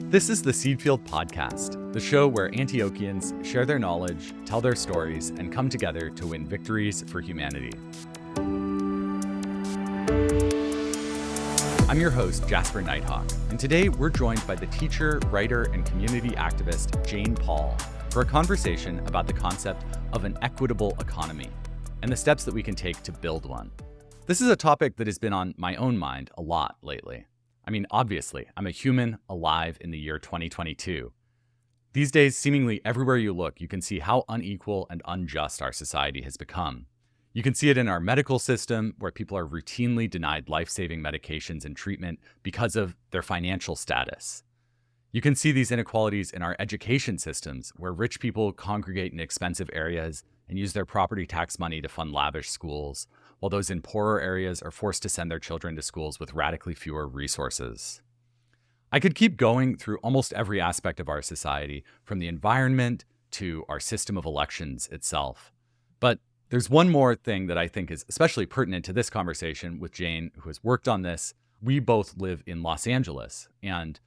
This is the Seedfield Podcast, the show where Antiochians share their knowledge, tell their stories, and come together to win victories for humanity. I'm your host, Jasper Nighthawk, and today we're joined by the teacher, writer, and community activist Jane Paul for a conversation about the concept of an equitable economy and the steps that we can take to build one. This is a topic that has been on my own mind a lot lately. I mean, obviously, I'm a human alive in the year 2022. These days, seemingly everywhere you look, you can see how unequal and unjust our society has become. You can see it in our medical system, where people are routinely denied life-saving medications and treatment because of their financial status. You can see these inequalities in our education systems, where rich people congregate in expensive areas and use their property tax money to fund lavish schools, while those in poorer areas are forced to send their children to schools with radically fewer resources. I could keep going through almost every aspect of our society, from the environment to our system of elections itself. But there's one more thing that I think is especially pertinent to this conversation with Jane, who has worked on this. We both live in Los Angeles, and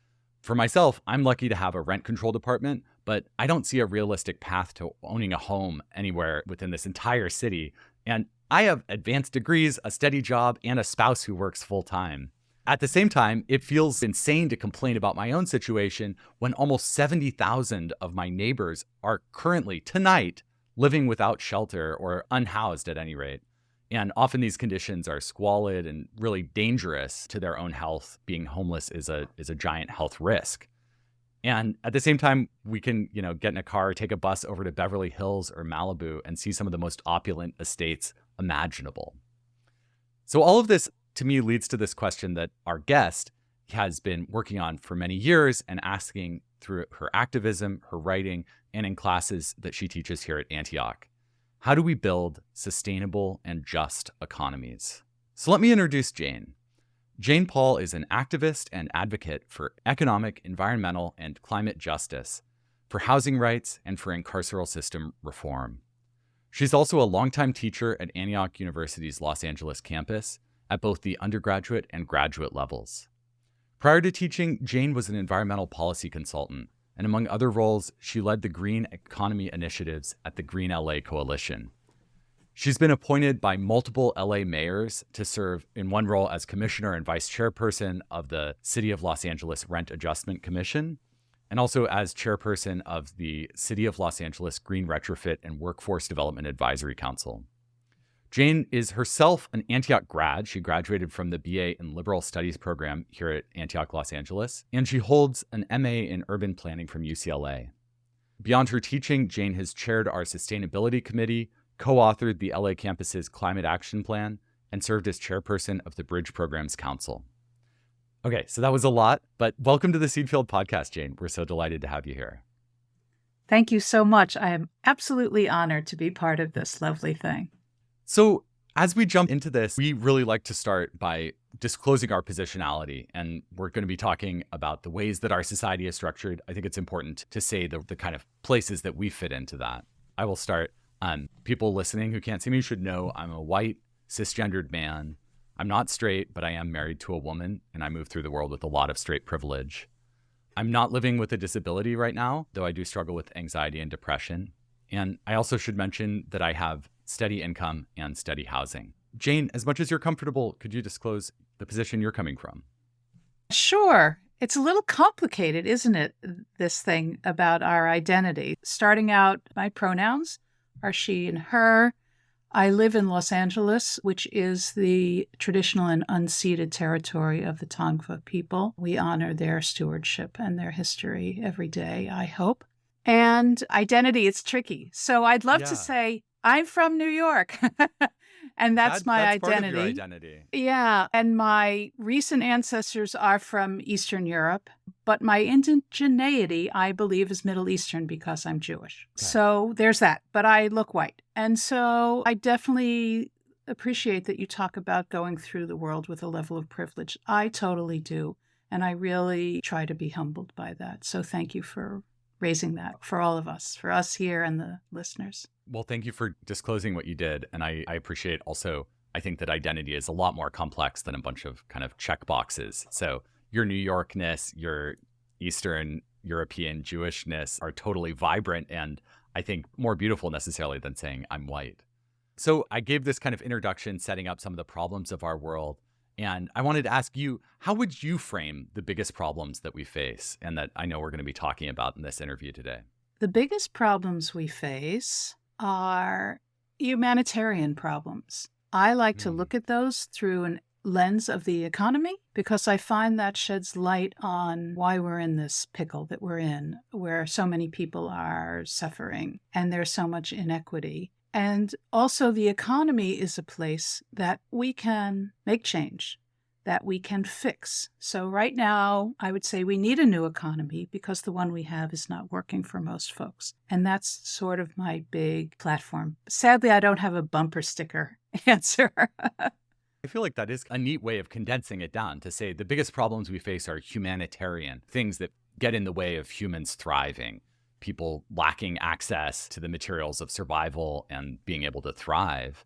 for myself, I'm lucky to have a rent-controlled apartment, but I don't see a realistic path to owning a home anywhere within this entire city. And I have advanced degrees, a steady job, and a spouse who works full-time. At the same time, it feels insane to complain about my own situation when almost 70,000 of my neighbors are currently, tonight, living without shelter or unhoused at any rate. And often these conditions are squalid and really dangerous to their own health. Being homeless is a giant health risk. And at the same time, we can, get in a car, take a bus over to Beverly Hills or Malibu and see some of the most opulent estates imaginable. So all of this, to me, leads to this question that our guest has been working on for many years and asking through her activism, her writing, and in classes that she teaches here at Antioch. How do we build sustainable and just economies? So let me introduce Jane. Jane Paul is an activist and advocate for economic, environmental, and climate justice, for housing rights, and for carceral system reform. She's also a longtime teacher at Antioch University's Los Angeles campus at both the undergraduate and graduate levels. Prior to teaching, Jane was an environmental policy consultant, and among other roles, she led the green economy initiatives at the Green LA Coalition. She's been appointed by multiple LA mayors to serve in one role as commissioner and vice chairperson of the City of Los Angeles Rent Adjustment Commission, and also as chairperson of the City of Los Angeles Green Retrofit and Workforce Development Advisory Council. Jane is herself an Antioch grad. She graduated from the BA in Liberal Studies program here at Antioch, Los Angeles, and she holds an MA in Urban Planning from UCLA. Beyond her teaching, Jane has chaired our Sustainability Committee, co-authored the LA campus's Climate Action Plan, and served as chairperson of the Bridge Programs Council. Okay, so that was a lot, but welcome to the Seedfield Podcast, Jane. We're so delighted to have you here. Thank you so much. I am absolutely honored to be part of this lovely thing. So as we jump into this, we really like to start by disclosing our positionality, and we're going to be talking about the ways that our society is structured. I think it's important to say the kind of places that we fit into that. I will start. People listening who can't see me should know I'm a white, cisgendered man. I'm not straight, but I am married to a woman, and I move through the world with a lot of straight privilege. I'm not living with a disability right now, though I do struggle with anxiety and depression. And I also should mention that I have steady income and steady housing. Jane, as much as you're comfortable, could you disclose the position you're coming from? Sure. It's a little complicated, isn't it, this thing about our identity? Starting out, my pronouns are she and her. I live in Los Angeles, which is the traditional and unceded territory of the Tongva people. We honor their stewardship and their history every day, I hope. And identity, it's tricky. So I'd love to say I'm from New York. And that's my identity. Part of your identity. Yeah. And my recent ancestors are from Eastern Europe, but my indigeneity, I believe, is Middle Eastern because I'm Jewish. Okay. So there's that. But I look white. And so I definitely appreciate that you talk about going through the world with a level of privilege. I totally do. And I really try to be humbled by that. So thank you for raising that for all of us, for us here and the listeners. Well, thank you for disclosing what you did. And I appreciate also, I think that identity is a lot more complex than a bunch of kind of check boxes. So your New Yorkness, your Eastern European Jewishness are totally vibrant and I think more beautiful necessarily than saying I'm white. So I gave this kind of introduction setting up some of the problems of our world. And I wanted to ask you, how would you frame the biggest problems that we face and that I know we're going to be talking about in this interview today? The biggest problems we face are humanitarian problems. I like to look at those through an lens of the economy because I find that sheds light on why we're in this pickle that we're in, where so many people are suffering and there's so much inequity. And also the economy is a place that we can make change, that we can fix. So right now, I would say we need a new economy because the one we have is not working for most folks. And that's sort of my big platform. Sadly, I don't have a bumper sticker answer. I feel like that is a neat way of condensing it down to say the biggest problems we face are humanitarian, things that get in the way of humans thriving, people lacking access to the materials of survival and being able to thrive.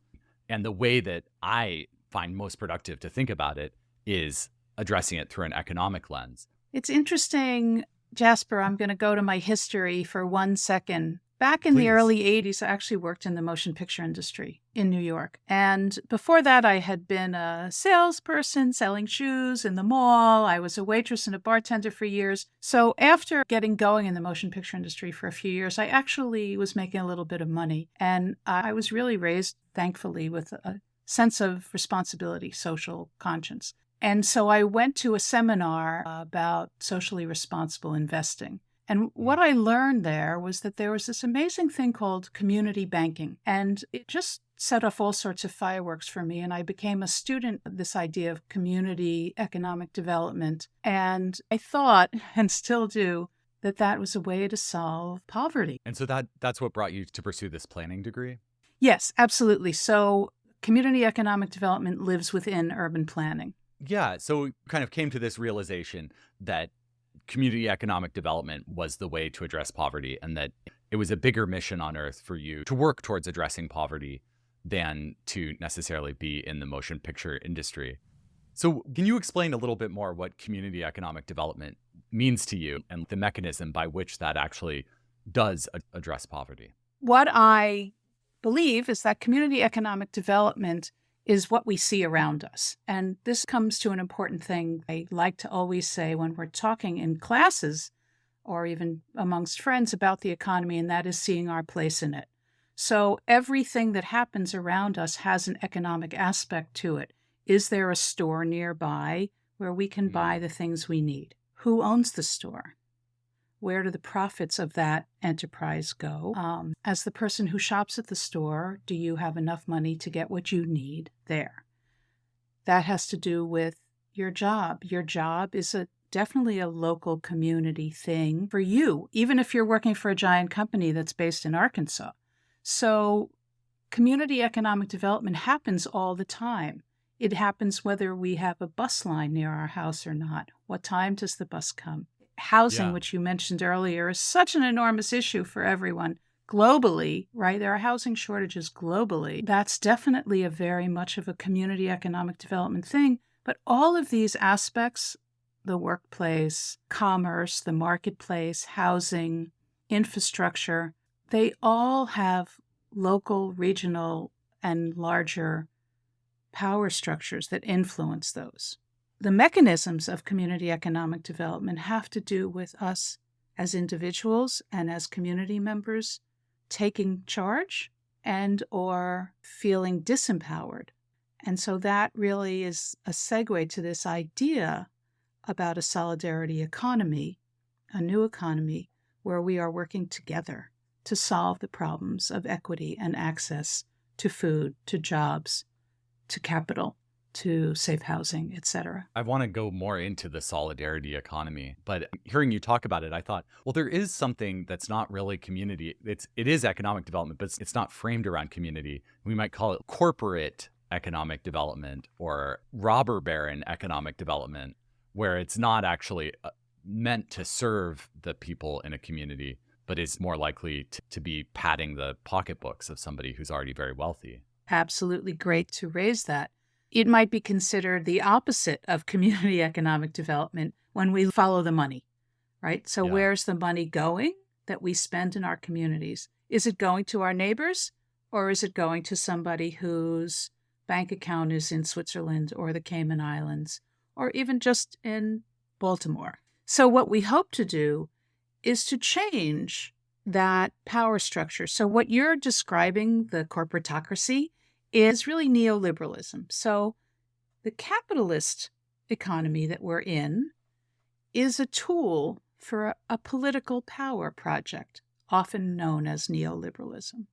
And the way that I find most productive to think about it is addressing it through an economic lens. It's interesting, Jasper, I'm going to go to my history for 1 second. Back in the early 80s, I actually worked in the motion picture industry in New York. And before that, I had been a salesperson selling shoes in the mall. I was a waitress and a bartender for years. So after getting going in the motion picture industry for a few years, I actually was making a little bit of money. And I was really raised, thankfully, with a sense of responsibility, social conscience. And so I went to a seminar about socially responsible investing. And what I learned there was that there was this amazing thing called community banking. And it just set off all sorts of fireworks for me. And I became a student of this idea of community economic development. And I thought, and still do, that that was a way to solve poverty. And so that's what brought you to pursue this planning degree? Yes, absolutely. So community economic development lives within urban planning. Yeah. So kind of came to this realization that community economic development was the way to address poverty and that it was a bigger mission on earth for you to work towards addressing poverty than to necessarily be in the motion picture industry. So can you explain a little bit more what community economic development means to you and the mechanism by which that actually does address poverty? What I believe is that community economic development is what we see around us. And this comes to an important thing I like to always say when we're talking in classes or even amongst friends about the economy, and that is seeing our place in it. So everything that happens around us has an economic aspect to it. Is there a store nearby where we can buy the things we need? Who owns the store? Where do the profits of that enterprise go? As the person who shops at the store, do you have enough money to get what you need there? That has to do with your job. Your job is definitely a local community thing for you, even if you're working for a giant company that's based in Arkansas. So community economic development happens all the time. It happens whether we have a bus line near our house or not. What time does the bus come? Housing, which you mentioned earlier, is such an enormous issue for everyone globally, right? There are housing shortages globally. That's definitely a very much of a community economic development thing. But all of these aspects, the workplace, commerce, the marketplace, housing, infrastructure, they all have local, regional, and larger power structures that influence those. The mechanisms of community economic development have to do with us as individuals and as community members taking charge and or feeling disempowered. And so that really is a segue to this idea about a solidarity economy, a new economy where we are working together to solve the problems of equity and access to food, to jobs, to capital, to safe housing, etc. I want to go more into the solidarity economy, but hearing you talk about it, I thought, well, there is something that's not really community. It is economic development, but it's not framed around community. We might call it corporate economic development or robber baron economic development, where it's not actually meant to serve the people in a community, but is more likely to be padding the pocketbooks of somebody who's already very wealthy. Absolutely great to raise that. It might be considered the opposite of community economic development when we follow the money, right? So Yeah. where's the money going that we spend in our communities? Is it going to our neighbors, or is it going to somebody whose bank account is in Switzerland or the Cayman Islands, or even just in Baltimore? So what we hope to do is to change that power structure. So what you're describing, the corporatocracy, is really neoliberalism. So the capitalist economy that we're in is a tool for a political power project, often known as neoliberalism.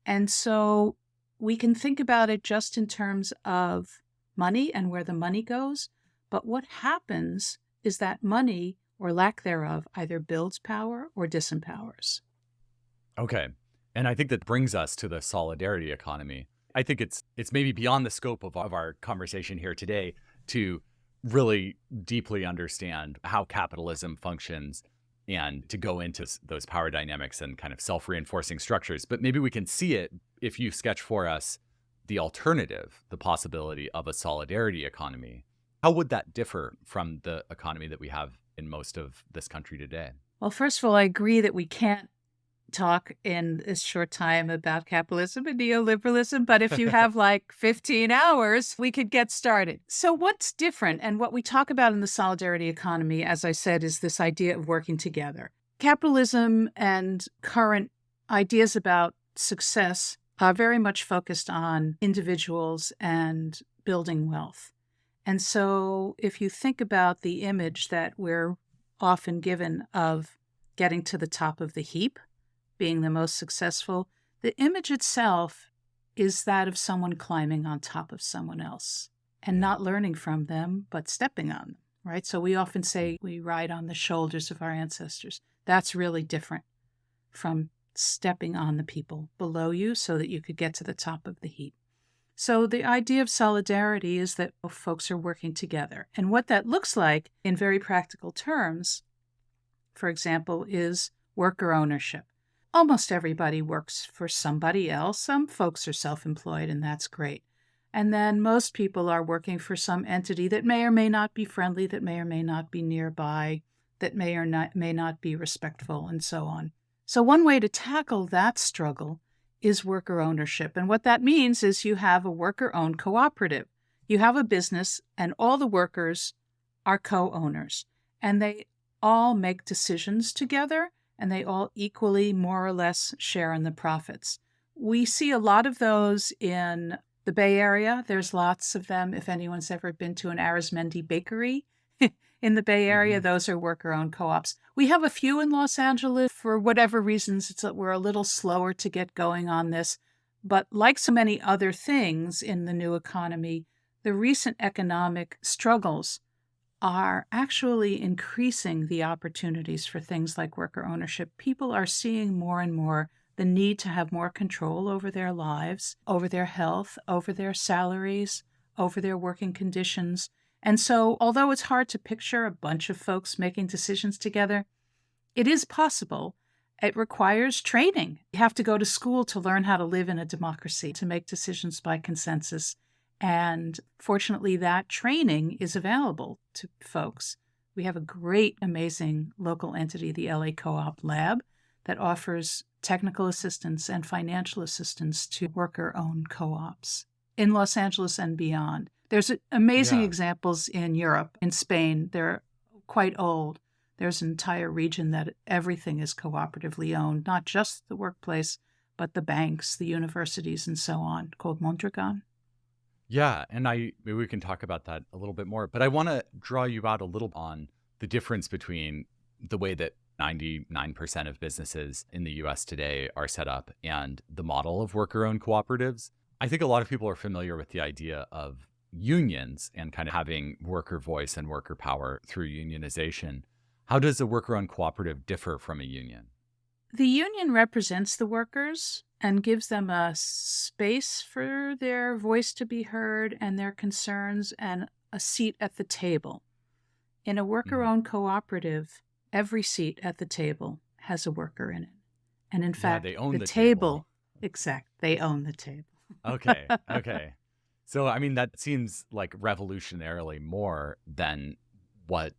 And so we can think about it just in terms of money and where the money goes. But what happens is that money, or lack thereof, either builds power or disempowers. Okay. And I think that brings us to the solidarity economy. I think it's maybe beyond the scope of our conversation here today to really deeply understand how capitalism functions and to go into those power dynamics and kind of self-reinforcing structures. But maybe we can see it if you sketch for us the alternative, the possibility of a solidarity economy. How would that differ from the economy that we have in most of this country today? Well, first of all, I agree that we can't talk in this short time about capitalism and neoliberalism, but if you have like 15 hours, we could get started. So what's different? And what we talk about in the solidarity economy, as I said, is this idea of working together. Capitalism and current ideas about success are very much focused on individuals and building wealth. And so if you think about the image that we're often given of getting to the top of the heap, being the most successful, the image itself is that of someone climbing on top of someone else and not learning from them, but stepping on them, right? So we often say we ride on the shoulders of our ancestors. That's really different from stepping on the people below you so that you could get to the top of the heap. So the idea of solidarity is that folks are working together. And what that looks like in very practical terms, for example, is worker ownership. Almost everybody works for somebody else. Some folks are self-employed, and that's great. And then most people are working for some entity that may or may not be friendly, that may or may not be nearby, that may or may not be respectful, and so on. So one way to tackle that struggle is worker ownership. And what that means is you have a worker-owned cooperative. You have a business, and all the workers are co-owners. And they all make decisions together, and they all equally, more or less, share in the profits. We see a lot of those in the Bay Area. There's lots of them. If anyone's ever been to an Arizmendi bakery in the Bay Area, those are worker-owned co-ops. We have a few in Los Angeles. For whatever reasons, we're a little slower to get going on this. But like so many other things in the new economy, the recent economic struggles are actually increasing the opportunities for things like worker ownership. People are seeing more and more the need to have more control over their lives, over their health, over their salaries, over their working conditions. And so, although it's hard to picture a bunch of folks making decisions together, it is possible. It requires training. You have to go to school to learn how to live in a democracy, to make decisions by consensus. And fortunately, that training is available to folks. We have a great, amazing local entity, the LA Co-op Lab, that offers technical assistance and financial assistance to worker-owned co-ops in Los Angeles and beyond. There's amazing examples in Europe, in Spain. They're quite old. There's an entire region that everything is cooperatively owned, not just the workplace, but the banks, the universities, and so on, called Mondragon. Yeah, and maybe we can talk about that a little bit more, but I want to draw you out a little on the difference between the way that 99% of businesses in the US today are set up and the model of worker-owned cooperatives. I think a lot of people are familiar with the idea of unions and kind of having worker voice and worker power through unionization. How does a worker-owned cooperative differ from a union? The union represents the workers and gives them a space for their voice to be heard and their concerns and a seat at the table. In a worker-owned cooperative, every seat at the table has a worker in it. And in fact, they own the table. Exact. They own the table. Okay. So, I mean, that seems like revolutionarily more than what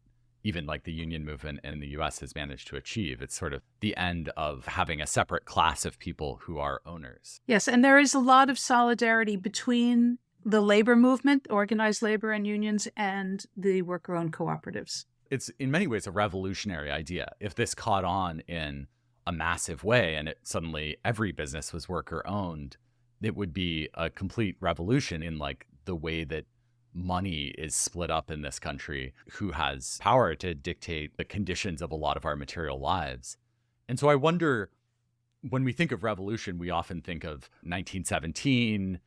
even like the union movement in the US has managed to achieve. It's sort of the end of having a separate class of people who are owners. Yes, and there is a lot of solidarity between the labor movement, organized labor and unions, and the worker-owned cooperatives. It's in many ways a revolutionary idea. If this caught on in a massive way and it suddenly every business was worker owned, it would be a complete revolution in like the way that money is split up in this country, who has power to dictate the conditions of a lot of our material lives. And so I wonder, when we think of revolution, we often think of 1917,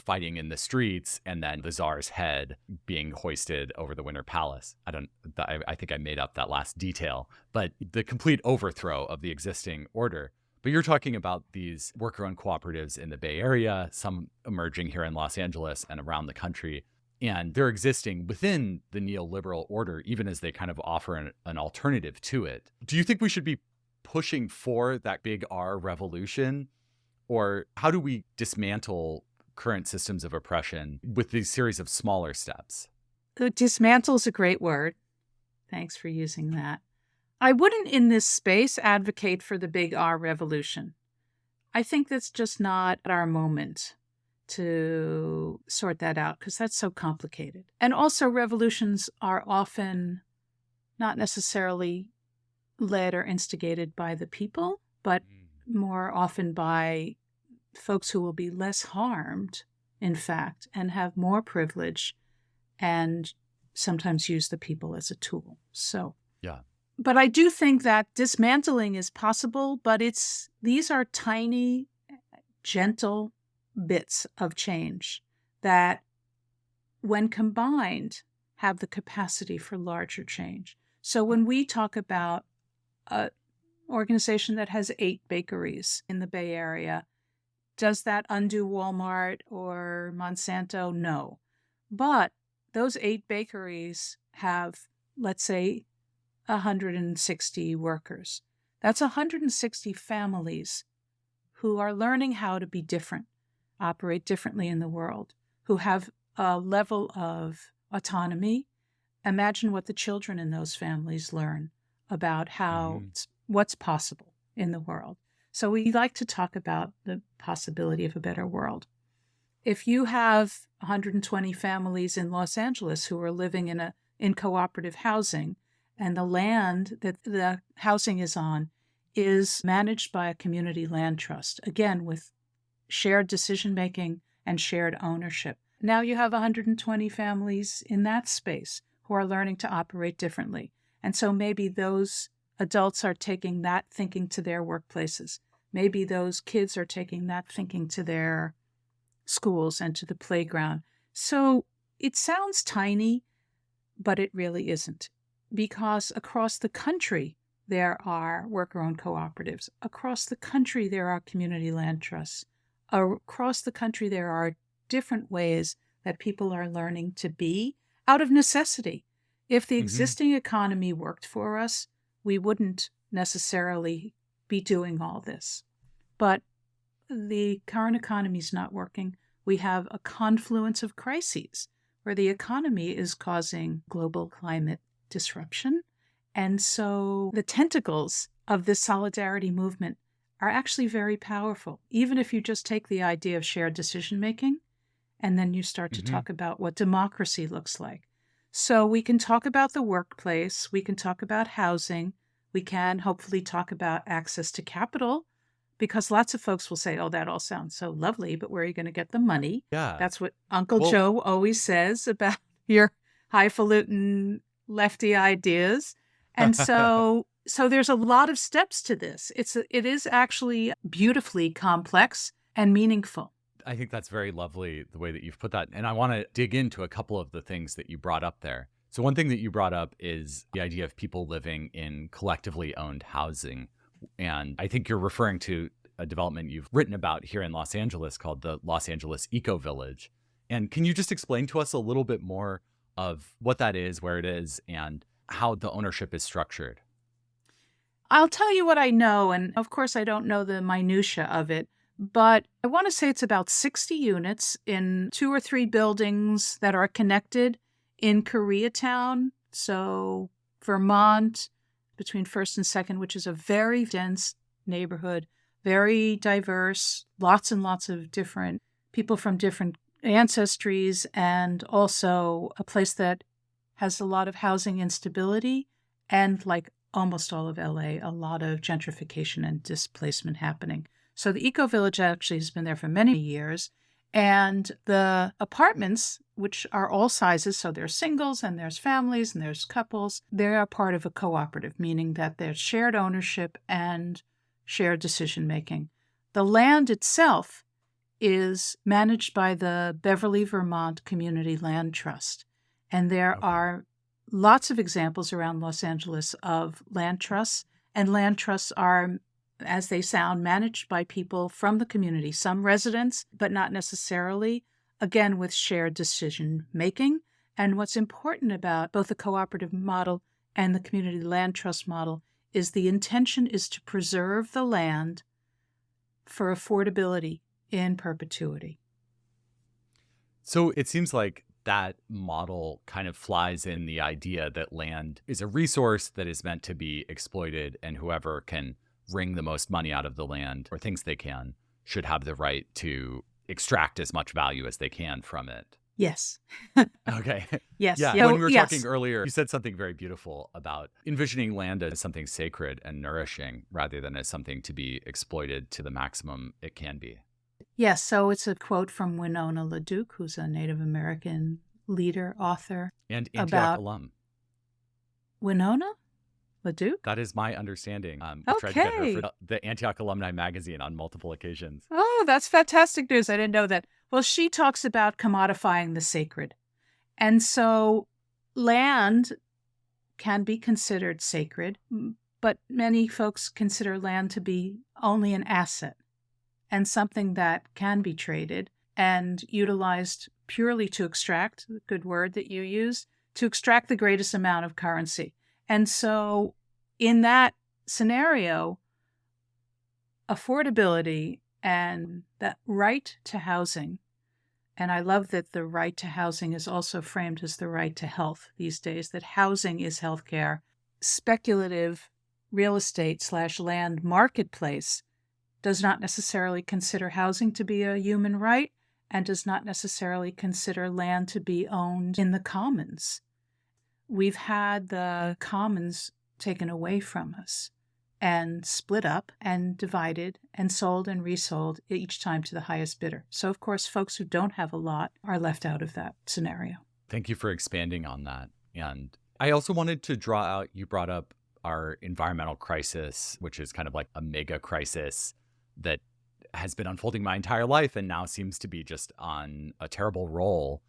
fighting in the streets, and then the Tsar's head being hoisted over the Winter Palace. I think I made up that last detail, but the complete overthrow of the existing order. But you're talking about these worker-owned cooperatives in the Bay Area, some emerging here in Los Angeles and around the country. And they're existing within the neoliberal order, even as they kind of offer an alternative to it. Do you think we should be pushing for that big R revolution? Or how do we dismantle current systems of oppression with these series of smaller steps? Dismantle is a great word. Thanks for using that. I wouldn't in this space advocate for the big R revolution. I think that's just not our moment to sort that out because that's so complicated. And also revolutions are often not necessarily led or instigated by the people, but more often by folks who will be less harmed, in fact, and have more privilege and sometimes use the people as a tool. So, yeah. But I do think that dismantling is possible, but these are tiny, gentle bits of change that, when combined, have the capacity for larger change. So when we talk about an organization that has 8 bakeries in the Bay Area, does that undo Walmart or Monsanto? No. But those 8 bakeries have, let's say, 160 workers. That's 160 families who are learning how to be different, operate differently in the world, who have a level of autonomy. Imagine what the children in those families learn about what's possible in the world. So we like to talk about the possibility of a better world. If you have 120 families in Los Angeles who are living in cooperative housing, and the land that the housing is on is managed by a community land trust, again, with shared decision-making and shared ownership. Now you have 120 families in that space who are learning to operate differently. And so maybe those adults are taking that thinking to their workplaces. Maybe those kids are taking that thinking to their schools and to the playground. So it sounds tiny, but it really isn't. Because across the country, there are worker-owned cooperatives. Across the country, there are community land trusts. Across the country, there are different ways that people are learning to be out of necessity. If the existing economy worked for us, we wouldn't necessarily be doing all this. But the current economy is not working. We have a confluence of crises where the economy is causing global climate disruption. And so the tentacles of this solidarity movement are actually very powerful, even if you just take the idea of shared decision-making and then you start to talk about what democracy looks like. So we can talk about the workplace, we can talk about housing, we can hopefully talk about access to capital, because lots of folks will say, oh, that all sounds so lovely, but where are you going to get the money? Yeah. That's what Uncle Joe always says about your highfalutin lefty ideas. And so there's a lot of steps to this. It is actually beautifully complex and meaningful. I think that's very lovely, the way that you've put that. And I want to dig into a couple of the things that you brought up there. So one thing that you brought up is the idea of people living in collectively owned housing. And I think you're referring to a development you've written about here in Los Angeles called the Los Angeles Eco Village. And can you just explain to us a little bit more of what that is, where it is, and how the ownership is structured? I'll tell you what I know, and of course I don't know the minutia of it, But I want to say it's about 60 units in 2 or 3 buildings that are connected in Koreatown. So Vermont, between 1st and 2nd, which is a very dense neighborhood, very diverse, lots and lots of different people from different ancestries, and also a place that has a lot of housing instability and, like almost all of LA, a lot of gentrification and displacement happening. So the Eco Village actually has been there for many years. And the apartments, which are all sizes, so there's singles and there's families and there's couples, they are part of a cooperative, meaning that there's shared ownership and shared decision making. The land itself is managed by the Beverly, Vermont Community Land Trust. And there are lots of examples around Los Angeles of land trusts, and land trusts are, as they sound, managed by people from the community, some residents, but not necessarily, again, with shared decision making. And what's important about both the cooperative model and the community land trust model is the intention is to preserve the land for affordability in perpetuity. So it seems like that model kind of flies in the idea that land is a resource that is meant to be exploited, and whoever can wring the most money out of the land, or thinks they can, should have the right to extract as much value as they can from it. Yes. Okay. Yes. Yeah. When we were talking earlier, you said something very beautiful about envisioning land as something sacred and nourishing rather than as something to be exploited to the maximum it can be. Yes. So it's a quote from Winona LaDuke, who's a Native American leader, author. And Antioch alum. Winona LaDuke? That is my understanding. I tried to get her for the Antioch Alumni magazine on multiple occasions. Oh, that's fantastic news. I didn't know that. Well, she talks about commodifying the sacred. And so land can be considered sacred, but many folks consider land to be only an asset and something that can be traded and utilized purely to extract, the good word that you used, to extract the greatest amount of currency. And so in that scenario, affordability and that right to housing, and I love that the right to housing is also framed as the right to health these days, that housing is healthcare. Speculative real estate / land marketplace does not necessarily consider housing to be a human right and does not necessarily consider land to be owned in the commons. We've had the commons taken away from us and split up and divided and sold and resold each time to the highest bidder. So, of course, folks who don't have a lot are left out of that scenario. Thank you for expanding on that. And I also wanted to draw out, you brought up our environmental crisis, which is kind of like a mega crisis that has been unfolding my entire life and now seems to be just on a terrible roll.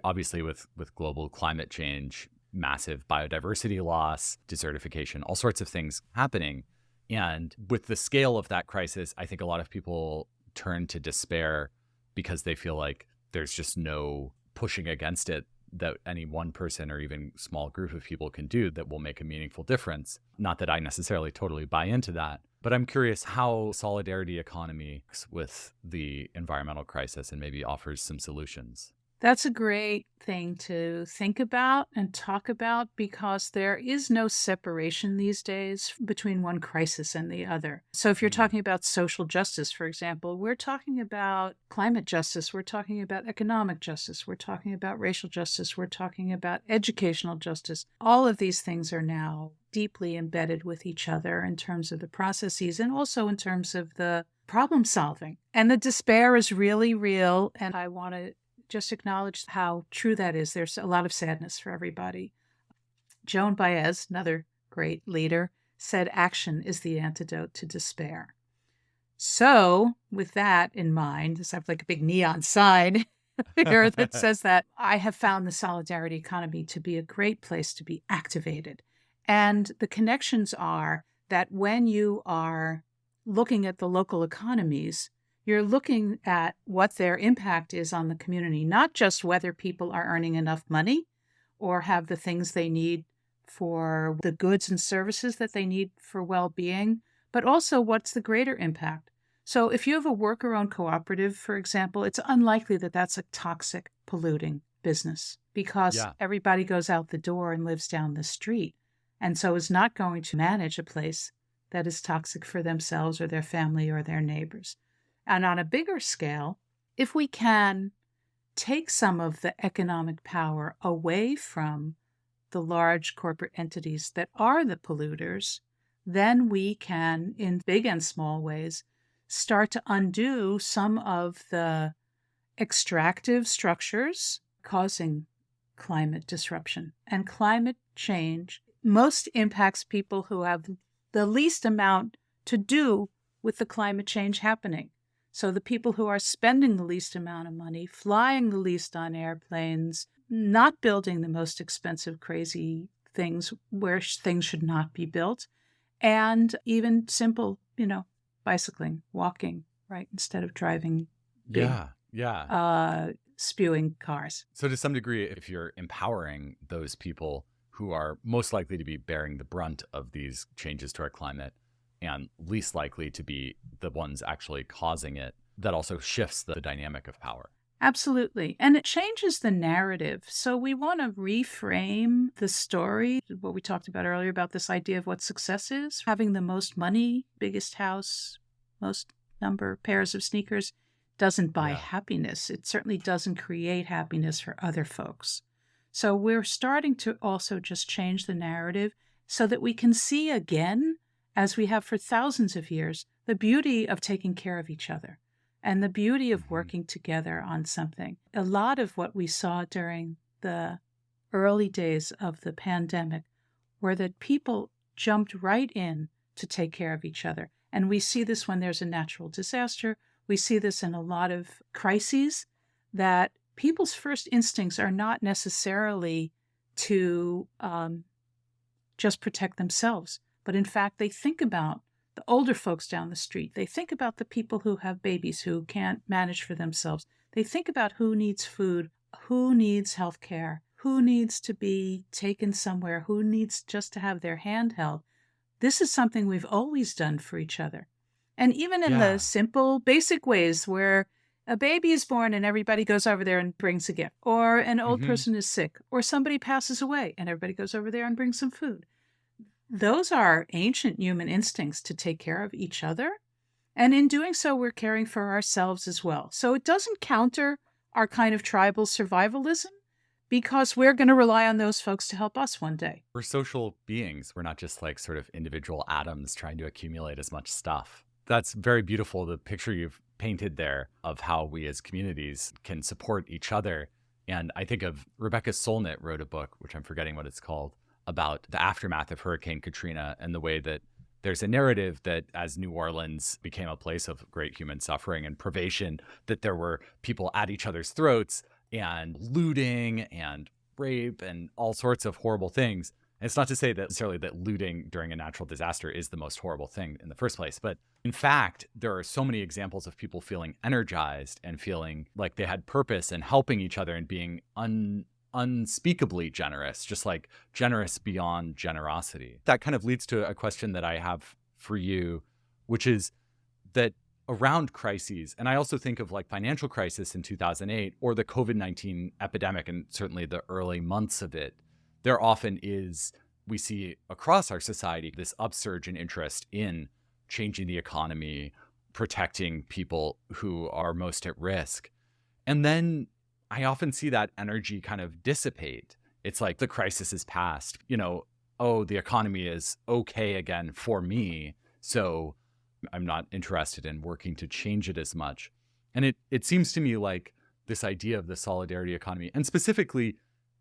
Obviously, with global climate change, massive biodiversity loss, desertification, all sorts of things happening. And with the scale of that crisis, I think a lot of people turn to despair because they feel like there's just no pushing against it that any one person or even small group of people can do that will make a meaningful difference. Not that I necessarily totally buy into that, but I'm curious how solidarity economy works with the environmental crisis and maybe offers some solutions. That's a great thing to think about and talk about because there is no separation these days between one crisis and the other. So if you're talking about social justice, for example, we're talking about climate justice, we're talking about economic justice, we're talking about racial justice, we're talking about educational justice. All of these things are now deeply embedded with each other in terms of the processes and also in terms of the problem solving. And the despair is really real, and I want to just acknowledge how true that is. There's a lot of sadness for everybody. Joan Baez, another great leader, said action is the antidote to despair. So with that in mind, there's like a big neon sign here that says that I have found the solidarity economy to be a great place to be activated. And the connections are that when you are looking at the local economies, you're looking at what their impact is on the community, not just whether people are earning enough money or have the things they need for the goods and services that they need for well-being, but also what's the greater impact. So if you have a worker-owned cooperative, for example, it's unlikely that that's a toxic, polluting business because Yeah. everybody goes out the door and lives down the street, and so is not going to manage a place that is toxic for themselves or their family or their neighbors. And on a bigger scale, if we can take some of the economic power away from the large corporate entities that are the polluters, then we can, in big and small ways, start to undo some of the extractive structures causing climate disruption. And climate change most impacts people who have the least amount to do with the climate change happening. So the people who are spending the least amount of money, flying the least on airplanes, not building the most expensive, crazy things where things should not be built, and even simple, bicycling, walking, right, instead of driving big, spewing cars. So to some degree, if you're empowering those people who are most likely to be bearing the brunt of these changes to our climate and least likely to be the ones actually causing it, that also shifts the dynamic of power. Absolutely. And it changes the narrative. So we want to reframe the story, what we talked about earlier about this idea of what success is. Having the most money, biggest house, most number pairs of sneakers doesn't buy happiness. It certainly doesn't create happiness for other folks. So we're starting to also just change the narrative so that we can see again, as we have for thousands of years, the beauty of taking care of each other and the beauty of working together on something. A lot of what we saw during the early days of the pandemic were that people jumped right in to take care of each other. And we see this when there's a natural disaster. We see this in a lot of crises, that people's first instincts are not necessarily to just protect themselves, but in fact, they think about the older folks down the street. They think about the people who have babies who can't manage for themselves. They think about who needs food, who needs health care, who needs to be taken somewhere, who needs just to have their hand held. This is something we've always done for each other. And even in the simple, basic ways where a baby is born and everybody goes over there and brings a gift, or an old person is sick, or somebody passes away and everybody goes over there and brings some food. Those are ancient human instincts to take care of each other. And in doing so, we're caring for ourselves as well. So it doesn't counter our kind of tribal survivalism, because we're going to rely on those folks to help us one day. We're social beings. We're not just like sort of individual atoms trying to accumulate as much stuff. That's very beautiful, the picture you've painted there of how we as communities can support each other. And I think of Rebecca Solnit wrote a book, which I'm forgetting what it's called, about the aftermath of Hurricane Katrina and the way that there's a narrative that as New Orleans became a place of great human suffering and privation, that there were people at each other's throats and looting and rape and all sorts of horrible things. And it's not to say that necessarily that looting during a natural disaster is the most horrible thing in the first place, but in fact, there are so many examples of people feeling energized and feeling like they had purpose and helping each other and being unspeakably generous, just like generous beyond generosity. That kind of leads to a question that I have for you, which is that around crises, and I also think of like financial crisis in 2008 or the COVID-19 epidemic and certainly the early months of it, there often is, we see across our society, this upsurge in interest in changing the economy, protecting people who are most at risk. And then I often see that energy kind of dissipate. It's like the crisis is past, the economy is okay again for me, so I'm not interested in working to change it as much. And it seems to me like this idea of the solidarity economy, and specifically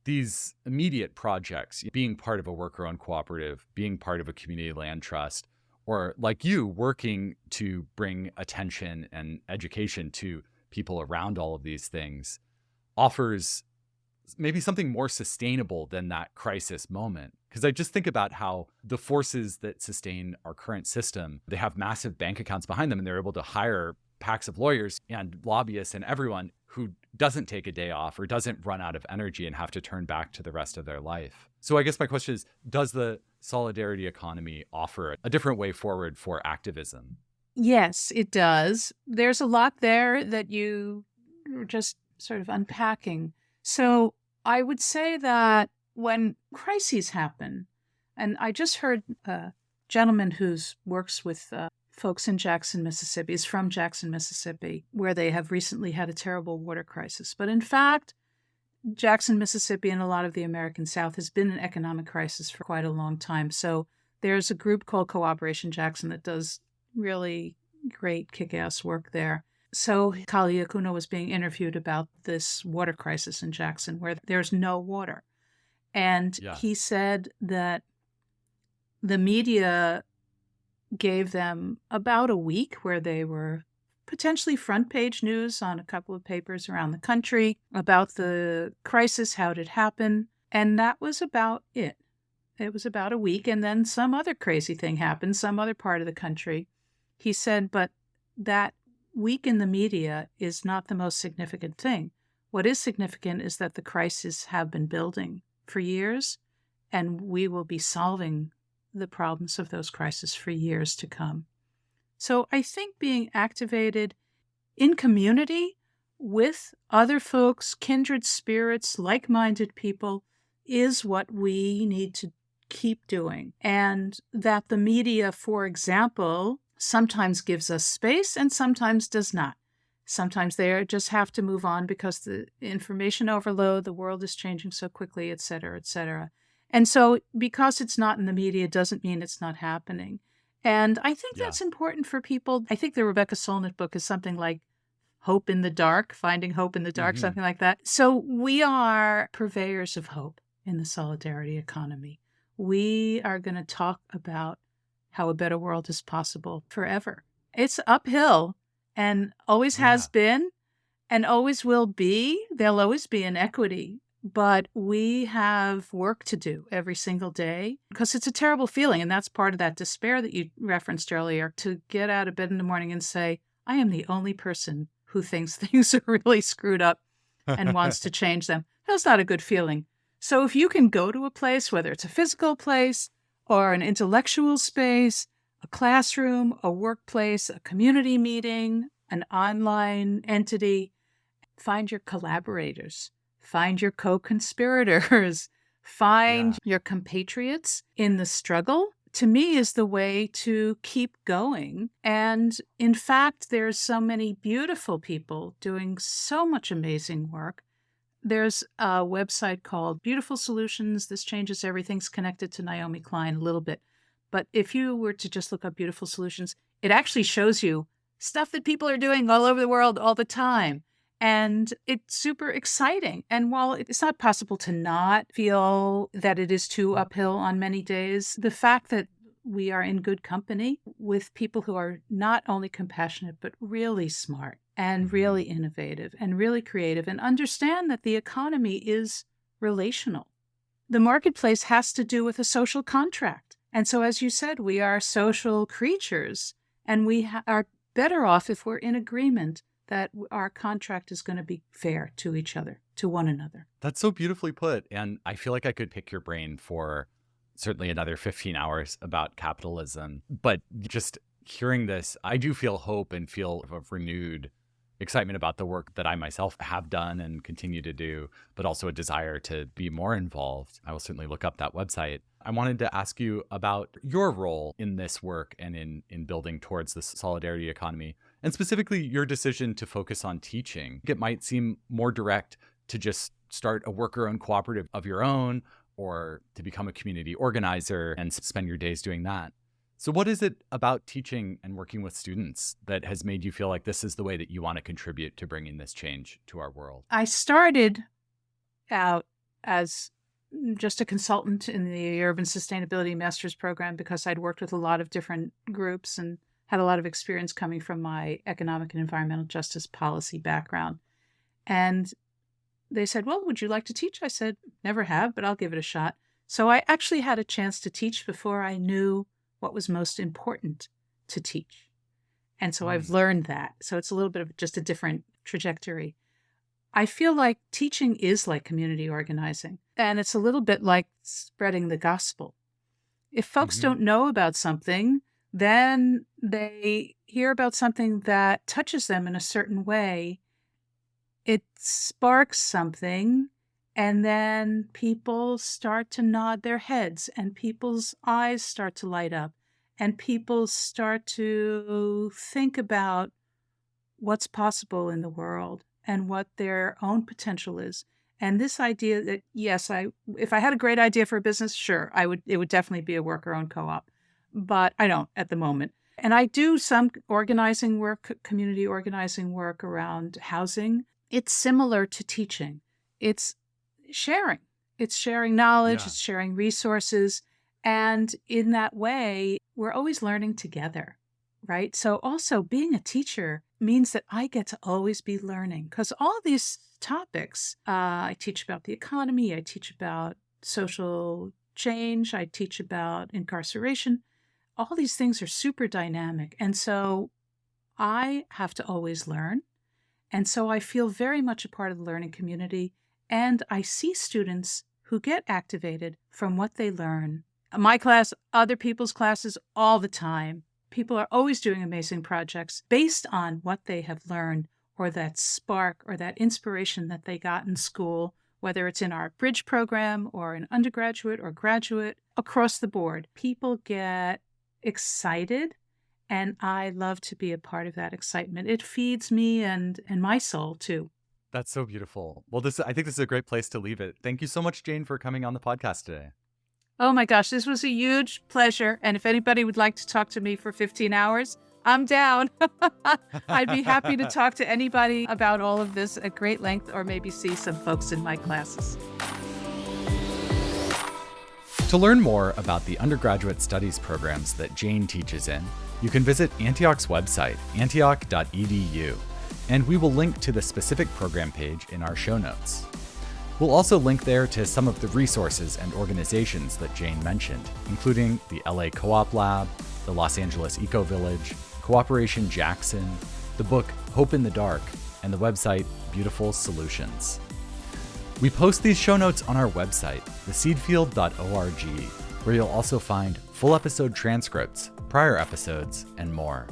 these immediate projects, being part of a worker-owned cooperative, being part of a community land trust, or like you, working to bring attention and education to people around all of these things, offers maybe something more sustainable than that crisis moment. Because I just think about how the forces that sustain our current system, they have massive bank accounts behind them, and they're able to hire packs of lawyers and lobbyists and everyone who doesn't take a day off or doesn't run out of energy and have to turn back to the rest of their life. So I guess my question is, does the solidarity economy offer a different way forward for activism? Yes, it does. There's a lot there that you were just sort of unpacking. So I would say that when crises happen, and I just heard a gentleman who works with folks in Jackson, Mississippi, is from Jackson, Mississippi, where they have recently had a terrible water crisis. But in fact, Jackson, Mississippi, and a lot of the American South has been in economic crisis for quite a long time. So there's a group called Cooperation Jackson that does really great kick-ass work there. So Kali Akuno was being interviewed about this water crisis in Jackson where there's no water. And he said that the media gave them about a week where they were potentially front page news on a couple of papers around the country about the crisis, how did it happen. And that was about it. It was about a week. And then some other crazy thing happened, some other part of the country. He said, but that week in the media is not the most significant thing. What is significant is that the crises have been building for years, and we will be solving the problems of those crises for years to come. So I think being activated in community with other folks, kindred spirits, like-minded people, is what we need to keep doing. And that the media, for example, sometimes gives us space and sometimes does not. Sometimes they just have to move on because the information overload, the world is changing so quickly, et cetera, et cetera. And so because it's not in the media doesn't mean it's not happening. And I think that's important for people. I think the Rebecca Solnit book is something like Hope in the Dark, Finding Hope in the Dark, something like that. So we are purveyors of hope in the solidarity economy. We are going to talk about how a better world is possible forever. It's uphill and always has been and always will be. There'll always be inequity. But we have work to do every single day because it's a terrible feeling. And that's part of that despair that you referenced earlier, to get out of bed in the morning and say, I am the only person who thinks things are really screwed up and wants to change them. That's not a good feeling. So if you can go to a place, whether it's a physical place or an intellectual space, a classroom, a workplace, a community meeting, an online entity, find your collaborators. Find your co-conspirators, find your compatriots in the struggle, to me is the way to keep going. And in fact, there's so many beautiful people doing so much amazing work. There's a website called Beautiful Solutions. This changes everything's connected to Naomi Klein a little bit. But if you were to just look up Beautiful Solutions, it actually shows you stuff that people are doing all over the world all the time. And it's super exciting. And while it's not possible to not feel that it is too uphill on many days, the fact that we are in good company with people who are not only compassionate, but really smart and really innovative and really creative and understand that the economy is relational. The marketplace has to do with a social contract. And so, as you said, we are social creatures, and we are better off if we're in agreement that our contract is going to be fair to each other, to one another. That's so beautifully put. And I feel like I could pick your brain for certainly another 15 hours about capitalism. But just hearing this, I do feel hope and feel a renewed excitement about the work that I myself have done and continue to do, but also a desire to be more involved. I will certainly look up that website. I wanted to ask you about your role in this work and in building towards this solidarity economy, and specifically your decision to focus on teaching. It might seem more direct to just start a worker-owned cooperative of your own, or to become a community organizer and spend your days doing that. So what is it about teaching and working with students that has made you feel like this is the way that you want to contribute to bringing this change to our world? I started out as just a consultant in the Urban Sustainability Master's Program because I'd worked with a lot of different groups and had a lot of experience coming from my economic and environmental justice policy background. And they said, well, would you like to teach? I said, never have, but I'll give it a shot. So I actually had a chance to teach before I knew what was most important to teach. And so I've learned that. So it's a little bit of just a different trajectory. I feel like teaching is like community organizing, and it's a little bit like spreading the gospel. If folks don't know about something, then they hear about something that touches them in a certain way, it sparks something, and then people start to nod their heads, and people's eyes start to light up, and people start to think about what's possible in the world and what their own potential is. And this idea that, yes, if I had a great idea for a business, sure, it would definitely be a worker-owned co-op, but I don't at the moment. And I do some organizing work, community organizing work around housing. It's similar to teaching. It's sharing. It's sharing knowledge. It's sharing resources. And in that way, we're always learning together, right? So also being a teacher means that I get to always be learning, because all of these topics, I teach about the economy, I teach about social change, I teach about incarceration. All these things are super dynamic. And so I have to always learn. And so I feel very much a part of the learning community. And I see students who get activated from what they learn. My class, other people's classes, all the time. People are always doing amazing projects based on what they have learned, or that spark or that inspiration that they got in school, whether it's in our bridge program or in undergraduate or graduate, across the board. People get excited, and I love to be a part of that excitement. It feeds me and my soul too. That's so beautiful. Well, I think this is a great place to leave it. Thank you so much, Jane, for coming on the podcast today. Oh my gosh, this was a huge pleasure. And if anybody would like to talk to me for 15 hours, I'm down. I'd be happy to talk to anybody about all of this at great length, or maybe see some folks in my classes. To learn more about the undergraduate studies programs that Jane teaches in, you can visit Antioch's website, antioch.edu, and we will link to the specific program page in our show notes. We'll also link there to some of the resources and organizations that Jane mentioned, including the LA Co-op Lab, the Los Angeles Eco Village, Cooperation Jackson, the book Hope in the Dark, and the website Beautiful Solutions. We post these show notes on our website, theseedfield.org, where you'll also find full episode transcripts, prior episodes, and more.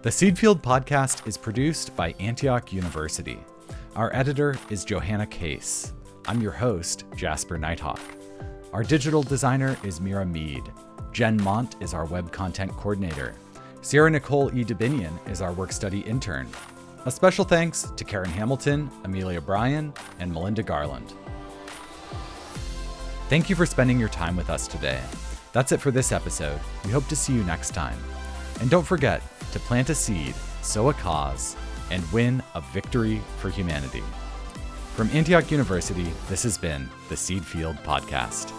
The Seedfield podcast is produced by Antioch University. Our editor is Johanna Case. I'm your host, Jasper Nighthawk. Our digital designer is Mira Mead. Jen Mont is our web content coordinator. Sierra-Nicole DeBinion is our work study intern. A special thanks to Karen Hamilton, Amelia Bryan, and Melinda Garland. Thank you for spending your time with us today. That's it for this episode. We hope to see you next time. And don't forget to plant a seed, sow a cause, and win a victory for humanity. From Antioch University, this has been the Seedfield Podcast.